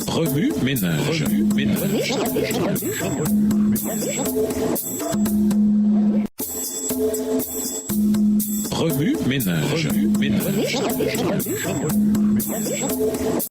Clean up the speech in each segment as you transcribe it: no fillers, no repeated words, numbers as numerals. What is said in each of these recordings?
Remue ménage. Remue ménage.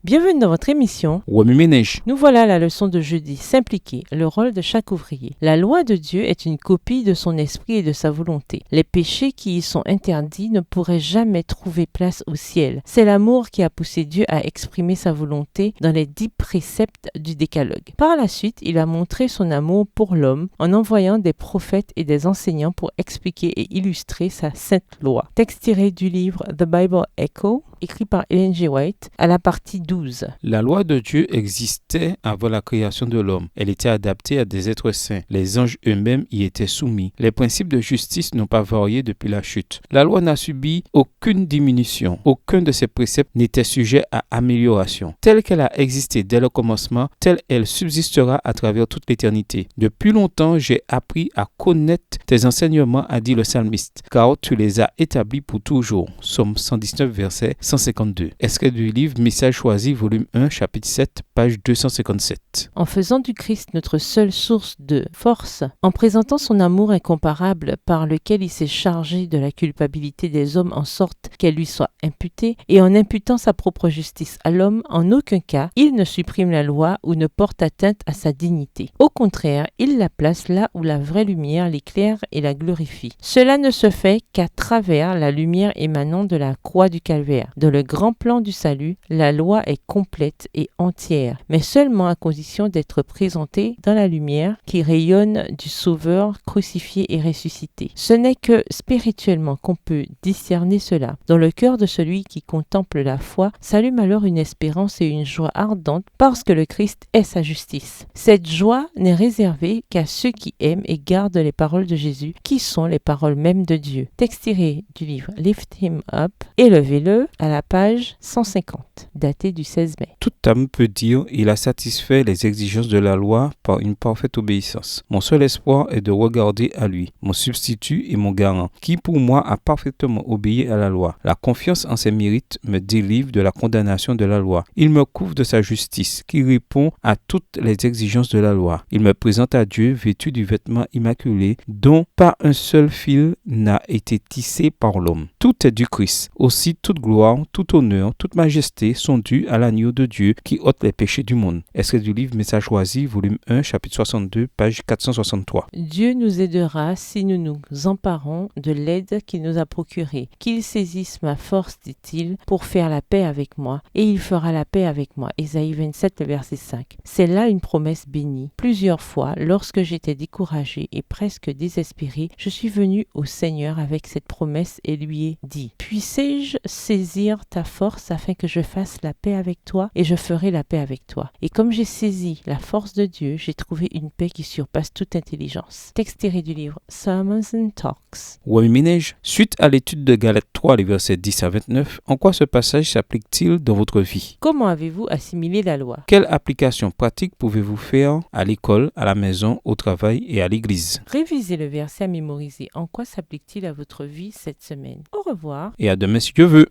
Bienvenue dans votre émission Remue ménage. Nous voilà à la leçon de jeudi, s'impliquer, le rôle de chaque ouvrier. La loi de Dieu est une copie de son esprit et de sa volonté. Les péchés qui y sont interdits ne pourraient jamais trouver place au ciel. C'est l'amour qui a poussé Dieu à exprimer sa volonté dans les 10 préceptes du décalogue. Par la suite, il a montré son amour pour l'homme en envoyant des prophètes et des enseignants pour expliquer et illustrer sa sainte loi. Texte tiré du livre The Bible Echo, écrit par Ellen G. White, à la partie 12. La loi de Dieu existait avant la création de l'homme. Elle était adaptée à des êtres saints. Les anges eux-mêmes y étaient soumis. Les principes de justice n'ont pas varié depuis la chute. La loi n'a subi aucune diminution. Aucun de ses préceptes n'était sujet à amélioration. Telle qu'elle a existé dès le commencement, telle elle subsistera à travers toute l'éternité. Depuis longtemps, j'ai appris à connaître tes enseignements, a dit le psalmiste, car tu les as établis pour toujours. Psaume 119, verset 152. Extrait du livre Message choisi, volume 1, chapitre 7, page 257. En faisant du Christ notre seule source de force, en présentant son amour incomparable par lequel il s'est chargé de la culpabilité des hommes en sorte qu'elle lui soit imputée, et en imputant sa propre justice à l'homme, en aucun cas, il ne supprime la loi ou ne porte atteinte à sa dignité. Au contraire, il la place là où la vraie lumière l'éclaire et la glorifie. Cela ne se fait qu'à travers la lumière émanant de la croix du calvaire. Dans le grand plan du salut, la loi est complète et entière, mais seulement à condition d'être présentée dans la lumière qui rayonne du Sauveur crucifié et ressuscité. Ce n'est que spirituellement qu'on peut discerner cela. Dans le cœur de celui qui contemple la foi, s'allume alors une espérance et une joie ardente parce que le Christ est sa justice. Cette joie n'est réservée qu'à ceux qui aiment et gardent les paroles de Jésus, qui sont les paroles mêmes de Dieu. Texte tiré du livre Lift Him Up, élevez-le, à la page 150, daté du 16 mai. Toute âme peut dire, il a satisfait les exigences de la loi par une parfaite obéissance. Mon seul espoir est de regarder à lui, mon substitut et mon garant, qui pour moi a parfaitement obéi à la loi. La confiance en ses mérites me délivre de la condamnation de la loi. Il me couvre de sa justice, qui répond à toutes les exigences de la loi. Il me présente à Dieu vêtu du vêtement immaculé, dont pas un seul fil n'a été tissé par l'homme. Tout est du Christ. Aussi toute gloire, tout honneur, toute majesté sont dus à l'agneau de Dieu qui ôte les péchés du monde. Extrait du livre Message choisi, volume 1, chapitre 62, page 463. Dieu nous aidera si nous nous emparons de l'aide qu'il nous a procurée. Qu'il saisisse ma force, dit-il, pour faire la paix avec moi, et il fera la paix avec moi. Ésaïe 27, verset 5. C'est là une promesse bénie. Plusieurs fois, lorsque j'étais découragé et presque désespéré, je suis venu au Seigneur avec cette promesse et lui ai dit: puissé-je saisir ta force afin que je fasse la paix avec toi, et je ferai la paix avec toi. Et comme j'ai saisi la force de Dieu, j'ai trouvé une paix qui surpasse toute intelligence. Texte tiré du livre Sermons and Talks. Remue ménage. Suite à l'étude de Galates 3, les versets 10 à 29, en quoi ce passage s'applique-t-il dans votre vie? Comment avez-vous assimilé la loi? Quelle application pratique pouvez-vous faire à l'école, à la maison, au travail et à l'église? Révisez le verset à mémoriser. En quoi s'applique-t-il à votre vie cette semaine? Au revoir. Et à demain si Dieu veut.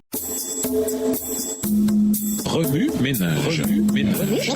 Remue ménage. Remue ménage.